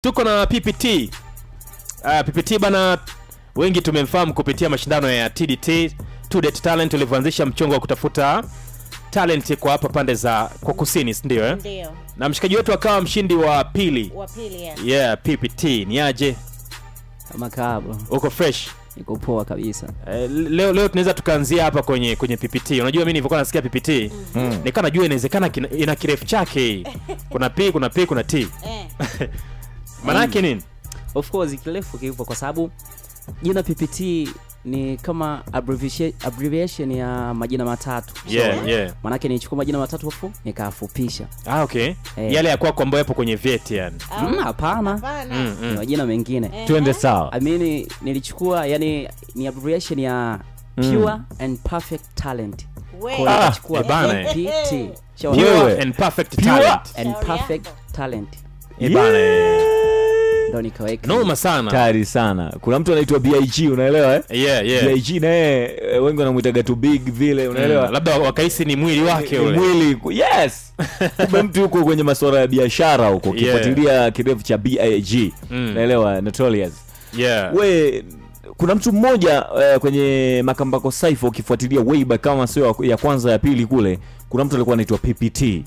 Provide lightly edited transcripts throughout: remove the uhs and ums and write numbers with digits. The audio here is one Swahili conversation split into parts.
Tuko na PPT. PPT bana, wengi tumemfahamu kupitia mashindano ya TDT, Tudet Talent, ulivyoanzisha mchongo wa kutafuta talent kwa hapa pande za kwa kusini, ndio eh? Ndio. Na mshikaji wetu akawa mshindi wa pili. Yeah, PPT. Ni aje? Kama kaabo. Uko fresh? Niko poa kabisa. Leo tunaweza tukaanzia hapa kwenye PPT. Unajua mimi nilivyokuwa nasikia PPT, nikaa najua inawezekana ina kirefu chake. Kuna P, kuna T. Maana yake nini? Of course kirefu kipo kwa sababu jina PPT ni kama abbreviation ya majina matatu. Yeah. Maana yake nichukua majina matatu hapo nikafupisha. Okay. Yale ya kwako ambayo yapo kwenye vyeti yani. Hapana. Ni majina mengine. Twende sawa. I mean nilichukua yani ni abbreviation ya Pure and Perfect Talent. Kwa nilichukua PPT. Pure and Perfect Talent. And Perfect Talent. Ndo nikaweka. Noma sana. Kari sana. Kuna mtu anaitwa BIG, unaelewa eh? Yeah. BIG naye wengi wanamuitaga too big vile, unaelewa? Labda wakaisi ni mwili wake ule. Mwili. Yes. Kumbe mtu yuko kwenye masuala ya biashara huko, kifuatilia kirefu cha BIG. Unaelewa? Notorious. Yeah. Kuna mtu mmoja kwenye Makambako Cypher ukifuatilia way back kama sio ya kwanza ya pili kule, kuna mtu alikuwa anaitwa PPT.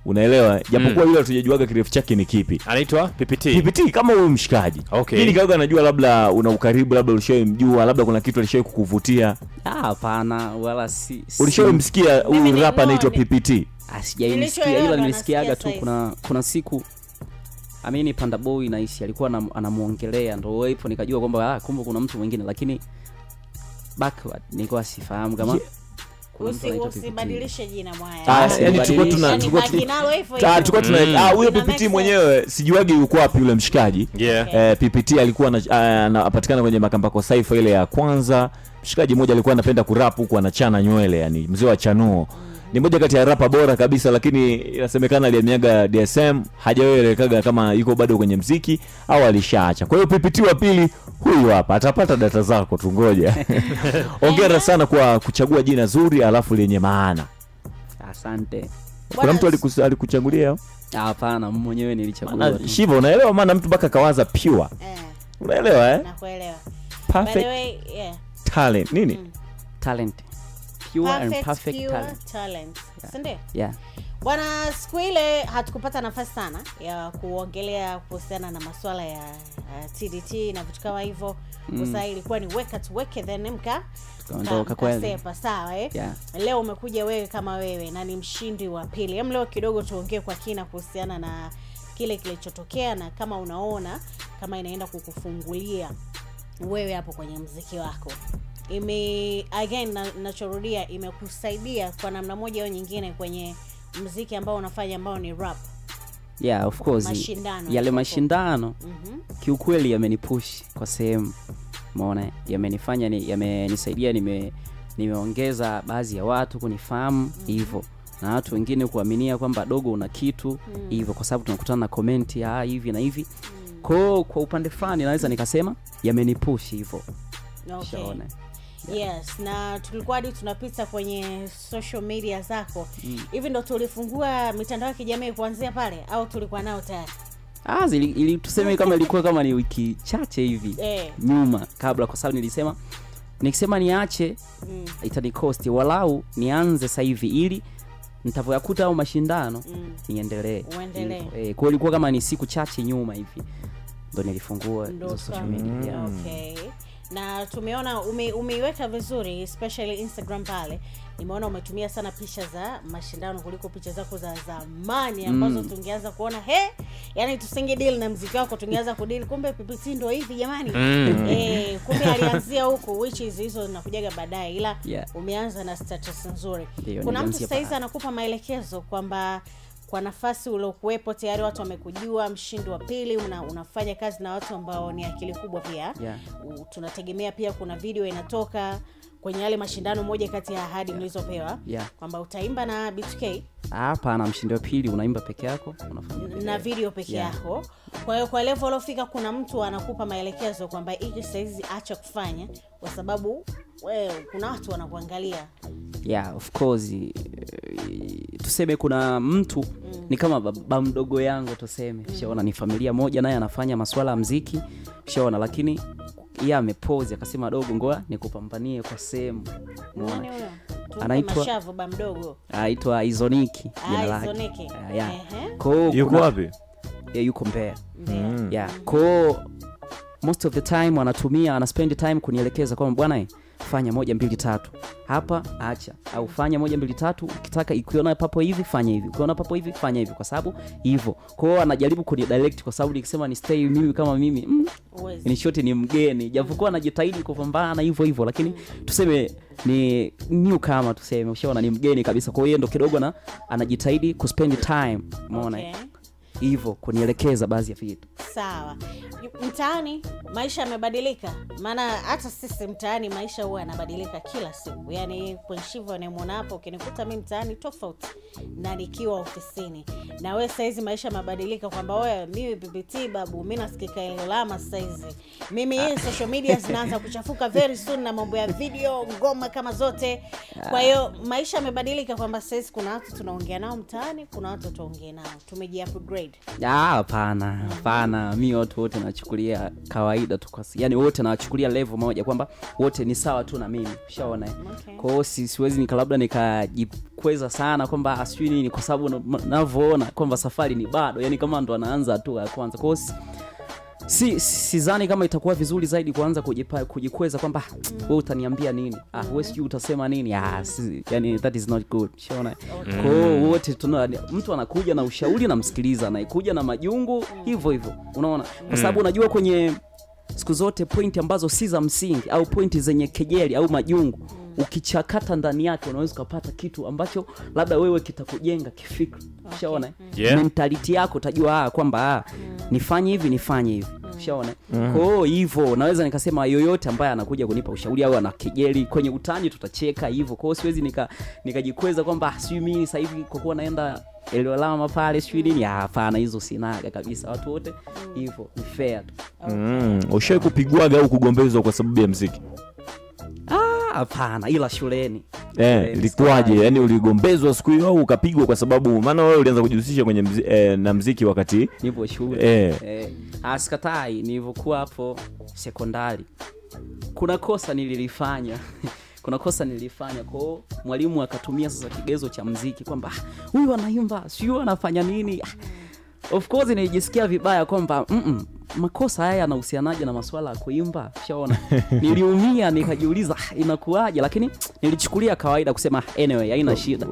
Unaelewa? Japokuwa yule tujajuaga kirefu chake ni kipi. Anaitwa PPT. PPT kama wewe mshikaji. Okay. Mimi nikaga najua labda una ukaribu, labda ulishayemjua, labda kuna kitu alishawahi kukuvutia. Hapana, wala si. Ulishayemsikia huyu rapper anaitwa PPT? Sijaimsikia, ila nilisikiaga tu kuna siku Amini Panda Boy nahisi alikuwa anamuongelea, ndio hapo nikajua kwamba kumbe kuna mtu mwingine, lakini backward nilikuwa sifahamu kama usibadilishe jina mwaya. Yani tulikuwa tuna huyo PPT mwenyewe sijuagi yuko wapi yule mshikaji. PPT alikuwa anapatikana kwenye Makambako Cypher ile ya kwanza. Mshikaji mmoja alikuwa anapenda kurap huko, anachana nywele, yani mzee wa chanuo. Ni moja kati ya rapa bora kabisa, lakini inasemekana aliyemiaga DSM, hajaelekaga kama yuko bado kwenye muziki au alishaacha. Kwa hiyo PPT wa pili huyu hapa atapata data zako, tungoja. Hongera sana kwa kuchagua jina zuri alafu lenye maana. Asante. Kuna mtu alikuchagulia? Hapana, mwenyewe nilichagua. Shiva, unaelewa maana mtu baka kawaza pure. Unaelewa eh? Nakuelewa. Perfect. By the way, talent. Nini? Talent. Pure and perfect talent. Sinde? Yeah. Bwana, siku ile hatukupata nafasi sana ya kuongelea kuhusiana na masuala ya TDT na vitu kama hivyo. Sasa ilikuwa ni weke then ondoka kweli. Sawa eh? Yeah. Leo umekuja wewe kama wewe na ni mshindi wa pili. Leo kidogo tuongee kwa kina kuhusiana na kile kilichotokea na kama unaona kama inaenda kukufungulia wewe hapo kwenye muziki wako. Nachorudia imekusaidia kwa namna moja au nyingine kwenye muziki ambao unafanya ambao ni rap. Yeah, of course. Yale mashindano kiukweli yamenipush kwa sehemu. Umeona? Yamenifanya yamenisaidia, nimeongeza baadhi ya watu kunifahamu hivyo. Na watu wengine kuaminia kwamba dogo una kitu hivyo, kwa sababu tunakutana na comment hivi na hivi. Kwa upande fulani naweza nikasema yamenipush hivyo. Okay. Yes, na tulikuwa hadi tunapita kwenye social media zako. Hivi ndo tulifungua mitandao ya kijamii kuanzia pale au tulikuwa nao tayari? Ili tuseme kama ilikuwa kama ni wiki chache hivi nyuma kabla, kwa sababu nikisema niache itani cost, walau nianze sasa hivi ili nitavoyakuta au mashindano niendelee. Kwa ilikuwa kama ni siku chache nyuma hivi ndo nilifungua hizo social media. Okay. Na tumeona umeiweka vizuri, especially Instagram pale. Nimeona umetumia sana picha za mashindano kuliko picha zako za zamani ambazo tungeanza kuona yani tusinge deal na muziki wako, tungeanza kudeal kumbe PPT ndio hivi jamani. Kumbe alianzia huko, which is hizo zinakujaga baadaye, ila umeanza na status nzuri. Kuna mtu sasa anakupa maelekezo kwamba kwa nafasi uliokuepo tayari watu wamekujua mshindi wa pili, unafanya kazi na watu ambao ni akili kubwa pia. Tunategemea pia kuna video inatoka kwenye yale mashindano, moja kati ya ahadi mlizopewa kwamba utaimba na B2K. Hapana, mshindi wa pili unaimba peke yako, unafanya na video peke yako. Kwa hiyo kwa level ulofika kuna mtu anakupa maelekezo kwamba hiki saizi acha kufanya kwa sababu kuna watu wanakuangalia. Of course. Tuseme kuna mtu ni kama baba mdogo yangu tuseme. Ushaona ni familia moja naye anafanya masuala ya muziki. Ushaona lakini yeye amepause akasema dogo ngoa nikupambanie kwa sehemu. Umeona? Anaitwa Mashavu baba mdogo. Anaitwa Izoniki jina lake. Izoniki. Yuko wapi? Yuko Mbeya. Kwa most of the time ana spend time kunielekeza kwamba bwana fanya 1 2 3 hapa acha, au fanya 1 2 3 ukitaka ikiona papo hivi fanya hivi, ukiona papo hivi fanya hivi, kwa sababu hivyo. Kwa hiyo anajaribu kunidirect, kwa sababu nikisema ni stay mimi kama mimi ni shoti ni mgeni, japokuwa anajitahidi kupambana hivyo, lakini tuseme ni new kama tuseme, ushaona ni mgeni kabisa. Kwa hiyo ndo kidogo anajitahidi kuspend time, umeona hivyo kunielekeza baadhi ya vitu. Sawa. Mtaani maisha yamebadilika. Maana hata sisi mtaani maisha huwa yanabadilika kila siku. Yaani Pwenshivo anayemwona hapo ukinikuta mimi mtaani tofauti na nikiwa ofisini. Na wewe saizi maisha yamebadilika kwamba wewe mimi PPT babu mimi nasikika Elolama saizi. Mimi social media zinaanza kuchafuka very soon na mambo ya video, ngoma kama zote. Kwa hiyo maisha yamebadilika kwamba saizi kuna watu tunaongea nao mtaani, kuna watu tuongea nao. Tumeji-upgrade. Hapana. Mimi watu wote nachukulia kawaida tu, yani wote nawachukulia level moja kwamba wote ni sawa tu na mimi. Ushaona? Kwa hiyo siwezi labda nikajikweza sana kwamba asijui nini, kwa sababu ninavyoona kwamba safari ni bado, yani kama ndo anaanza tu ya kwanza. Kwa hiyo sidhani kama itakuwa vizuri zaidi kuanza kujikweza kwamba wewe utaniambia nini, wewe sijui utasema nini, yani that is not good. Unaona? Kwa hiyo wote mtu anakuja na ushauri na msikiliza, na ikuja na majungu hivyo, unaona? Kwa sababu unajua kwenye siku zote point ambazo si za msingi au point zenye kejeli au majungu, ukichakata ndani yake unaweza kupata kitu ambacho labda wewe kitakujenga kifikra. Ushaona? Mentality yako utajua kwamba nifanye hivi. Ushaona? Kwa hiyo hivyo naweza nikasema yoyote ambaye anakuja kunipa ushauri au ana kejeli kwenye utani tutacheka hivyo. Kwa hiyo siwezi nikajikweza kwamba sijui mimi sasa hivi kwa kuwa naenda Elolama pale sijui nini. Hapana, hizo sinaga kabisa. Watu wote hivyo ni fair tu. Ushawahi kupigwaga au kugombezwa kwa sababu ya muziki? Hapana, ila shuleni. Ilikuwaje? Yani uligombezwa siku hiyo au ukapigwa kwa sababu maana wewe ulianza kujihusisha kwenye na muziki wakati nipo shule? Asikatai nilivyokuwa hapo sekondari. Kuna kosa nililifanya. Kwa hiyo mwalimu akatumia sasa kigezo cha muziki kwamba huyu anaimba, sio anafanya nini. Of course nilijisikia vibaya kwamba makosa haya yanahusianaje na masuala ya kuimba. Ushaona? Niliumia, nikajiuliza inakuaje, lakini nilichukulia kawaida kusema anyway haina shida.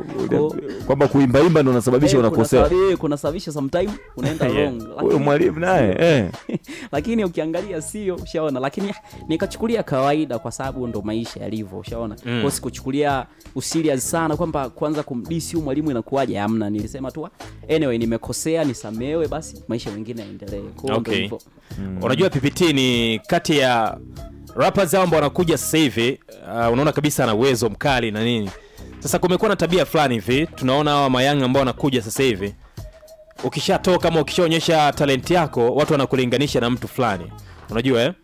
Kwamba kuimba ndo unasababisha unakosea. Kuna sababisha sometime unaenda wrong. Huyo mwalimu naye lakini ukiangalia sio. Ushaona? Lakini nikachukulia kawaida kwa sababu ndo maisha yalivyo. Ushaona? Kwa sikuchukulia userious sana kwamba kwanza kumdisi huyo mwalimu inakuaje. Hamna, nilisema tu anyway nimekosea, nisamehewe, basi maisha mengine yaendelee. Kwa Unajua PPT ni kati ya rappers ambao wanakuja sasa hivi, unaona kabisa ana uwezo mkali na nini. Sasa kumekuwa na tabia fulani hivi, tunaona hawa mayanga ambao wanakuja sasa hivi, ukishatoka kama ukishaonyesha talent yako watu wanakulinganisha na mtu fulani. Unajua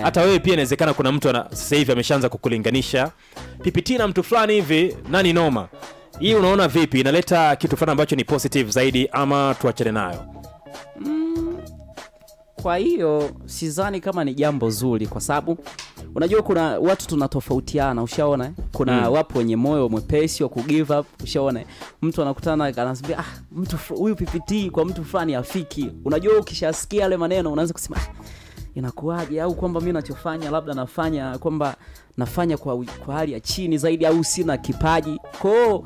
hata wewe pia inawezekana kuna mtu sasa hivi ameshaanza kukulinganisha PPT na mtu fulani hivi, nani noma. Hii unaona vipi? Inaleta kitu fulani ambacho ni positive zaidi ama tuachane nayo? Kwa hiyo sidhani kama ni jambo zuri, kwa sababu unajua kuna watu tunatofautiana. Ushaona? Kuna wapo wenye moyo mwepesi wa kugive up. Ushaona? Mtu anakutana anasema mtu huyu PPT kwa mtu fulani afiki. Unajua ukishasikia yale maneno unaanza kusema inakuaje, au kwamba mimi ninachofanya labda nafanya kwa hali ya chini zaidi, au sina kipaji. Kwa hiyo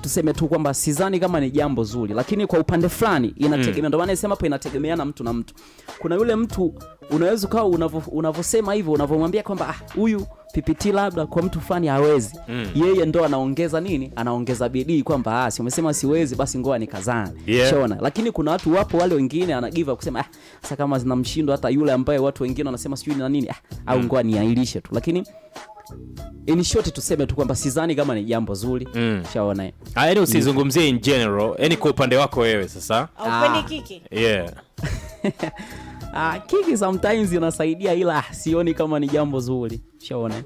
tuseme tu kwamba sidhani kama ni jambo zuri, lakini kwa upande fulani inategemea. Ndio maana nasema hapo inategemeana mtu na mtu. Kuna yule mtu unaweza kwa unavosema hivyo, unavomwambia kwamba huyu PPT labda kwa mtu fulani hawezi, yeye ndo anaongeza nini, anaongeza bidii kwamba si umesema siwezi basi ngoa nikazana. Shona. Lakini kuna watu wapo wale wengine anagive kusema sasa kama zinamshindwa hata yule ambaye watu wengine wanasema sijui na nini, au ngoa niailishe tu. Lakini in short tuseme tu kwamba sidhani kama ni jambo zuri. Shaona? Yaani usizungumzie in general, yani kwa upande wako wewe sasa. Aupendi kiki? Kiki sometimes inasaidia, ila sioni kama ni jambo zuri. Ushaona?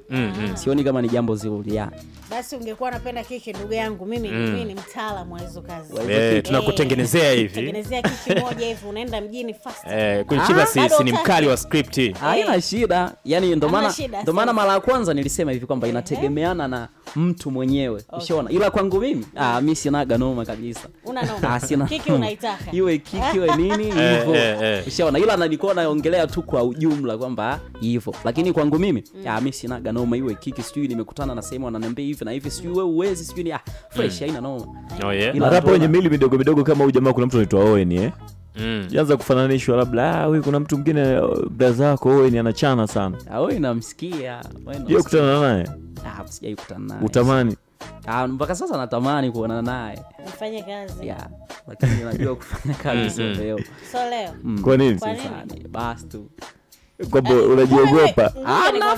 Sioni kama ni jambo zuri ya. Basi ungekuwa unapenda keki ndugu yangu, mimi ni mtaalamu wa hizo kazi. Tunakutengenezea hivi. Tengenezea keki moja hivi unaenda mjini fast. Kuchiba si ni mkali wa script. Haina shida. Yaani ndo maana mara ya kwanza nilisema hivi kwamba inategemeana na mtu mwenyewe. Ushaona? Ila kwangu mimi mimi sinaga noma kabisa. Una noma. Keki unaitaka. Iwe keki iwe nini hivyo. Ushaona? Ila nilikuwa naongelea tu kwa ujumla kwamba hivyo. Lakini kwangu mimi mimi sinaga noma, iwe keki sijui nimekutana na sehemu ananiambia hivi na hivi sijui wewe uwezi sijui ni fresh haina noma. Ila hapo wenye mili midogo midogo kama huyu jamaa kuna mtu anaitwa Owen Jaanza kufananishwa labda wewe kuna mtu mwingine brother yako Owen anachana sana. Owen namsikia. Yeye kutana naye? Sijai kutana naye. Utamani? Mpaka sasa natamani kuonana naye. Nifanye kazi. Lakini najua kufanya kazi sio leo. So leo. Kwa nini? Basi tu. Kwa unajiogopa?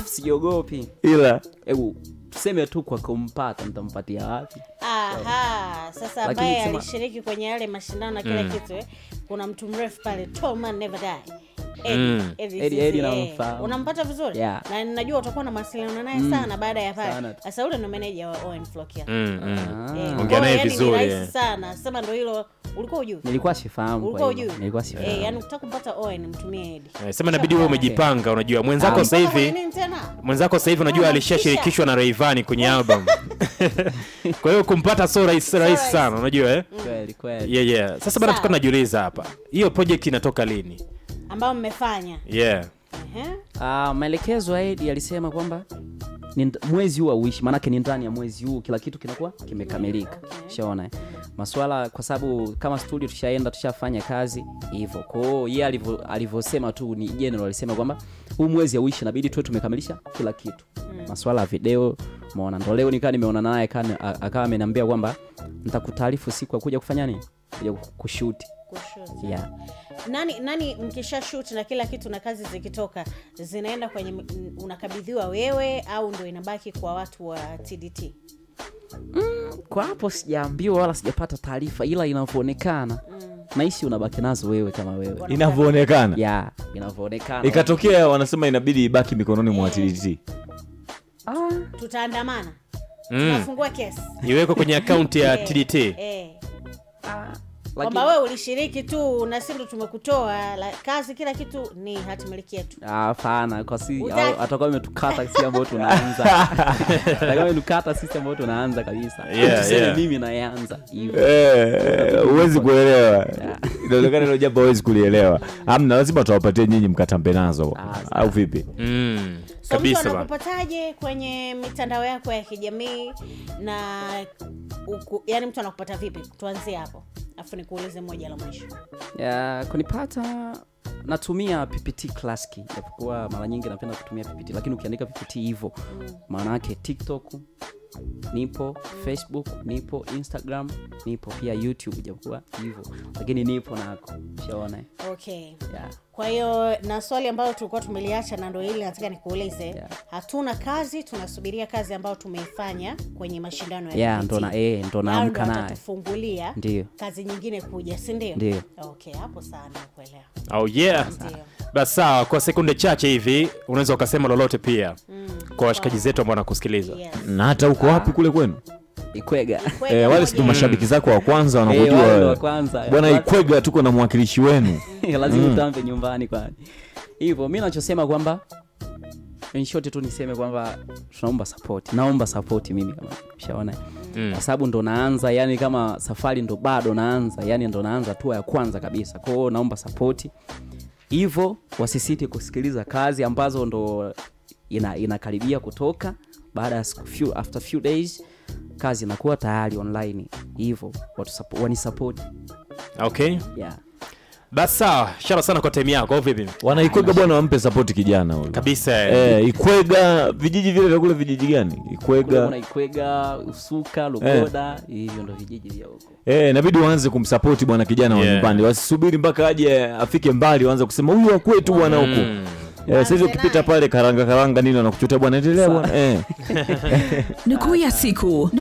Siogopi. Ila tuseme tu kwa kumpata nitampatia wapi? Sasa ambaye alishiriki kwenye yale mashindano na kila kitu kuna mtu mrefu pale Toma Never Die. Eddie unampata vizuri na ninajua utakuwa na mawasiliano naye sana baada ya pale. Sasa yule ndo manager wa Owen Flokia. Ongea naye vizuri sana. Sema ndo hilo ulikuwa hujui. Nilikuwa sifahamu kwa hiyo. Nilikuwa sifahamu. Yaani ukitaka kumpata Owen mtumie Eddie. Sema inabidi wewe umejipanga unajua. Mwenzako sasa hivi unajua alishashirikishwa na Rayvanny kwenye album. Kwa hiyo kumpata so rahisi sana unajua Kweli. Sasa bado tuko tunajiuliza hapa. Hiyo project inatoka lini? Ambao mmefanya. Maelekezo ya Eddie alisema kwamba mwezi huu auishi, maana ni ndani ya mwezi huu kila kitu kinakuwa kimekamilika. Ushaona masuala kwa sababu kama studio tushaenda tushafanya kazi hivyo. Kwa hiyo yeye alivyosema tu ni general alisema kwamba huu mwezi auishi inabidi tuwe tumekamilisha kila kitu. Masuala ya video umeona ndo leo nikaa nimeona naye akawa ameniambia kwamba nitakutaarifu siku ya kuja kufanya nini? Kuja kushoot. Nani mkisha shoot na kila kitu na kazi zikitoka zinaenda kwenye unakabidhiwa wewe au ndio inabaki kwa watu wa TDT? Kwa hapo sijaambiwa wala sijapata taarifa ila inavyoonekana naishi unabaki nazo wewe kama wewe. Inavyoonekana? Inavyoonekana. Ikatokea wanasema inabidi ibaki mikononi mwa TDT. Tutaandamana. Tunafungua kesi. Iweko kwenye account ya TDT. Kwamba wewe ulishiriki tu na sisi ndo tumekutoa kazi kila kitu ni hatimiliki yetu. Hapana kwa atakuwa umetukata sisi ambao tunaanza. Atakuwa umetukata sisi ambao tunaanza kabisa. Mimi naanza hivyo. Huwezi kuelewa. Inaonekana hilo jambo huwezi kulielewa. Hamna lazima tuwapatie nyinyi mkatambe nazo au vipi? Kabisa. So, unakupataje kwenye mitandao yako ya kijamii na yani mtu anakupata vipi? Tuanzie hapo. Afu nikuulize moja la mwisho. Kunipata natumia PPT Classic. Japokuwa mara nyingi napenda kutumia PPT lakini ukiandika PPT hivyo maana yake TikTok nipo, Facebook nipo, Instagram nipo, pia YouTube japokuwa hivyo lakini nipo nako. Ushaona? Kwa hiyo na swali ambalo tulikuwa tumeliacha na ndio ile nataka nikuulize. Hatuna kazi, tunasubiria kazi ambayo tumeifanya kwenye mashindano ya TDT. Ndo naamka naye. Tufungulia kazi nyingine kuja, si ndio? Ndio. Hapo sana kuelewa. Basi sawa, kwa sekunde chache hivi unaweza ukasema lolote pia kwa washikaji zetu ambao wanakusikiliza. Na hata uko wapi kule kwenu? Ikwega. Wale si mashabiki zako wa kwanza wanakujua. Bwana Ikwega tuko na mwakilishi wenu. Lazima utambe nyumbani kwani. Hivyo mimi ninachosema kwamba in short tu niseme kwamba tunaomba support. Naomba support mimi kama ushaona. Kwa sababu ndo naanza yani kama safari ndo bado naanza yani ndo naanza tu ya kwanza kabisa. Kwa hiyo naomba support. Hivyo wasisite kusikiliza kazi ambazo ndo inakaribia kutoka baada ya after few days kazi inakuwa tayari online. Hivyo wani support. Basi sawa, shara sana kwa time yako. Vipi? Wana Ikwega bwana wampe support kijana huyo. Kabisa. Ikwega vijiji vile vya kule vijiji gani? Ikwega. Kuna Ikwega, Usuka, Lugoda, hivyo ndo vijiji vya huko. Inabidi waanze kumsupport bwana kijana wa nyumbani. Wasisubiri mpaka aje afike mbali waanze kusema huyu wa kwetu bwana huko. Sasa ukipita pale karanga nini wanakuchotea bwana endelea bwana. Nukuu ya siku.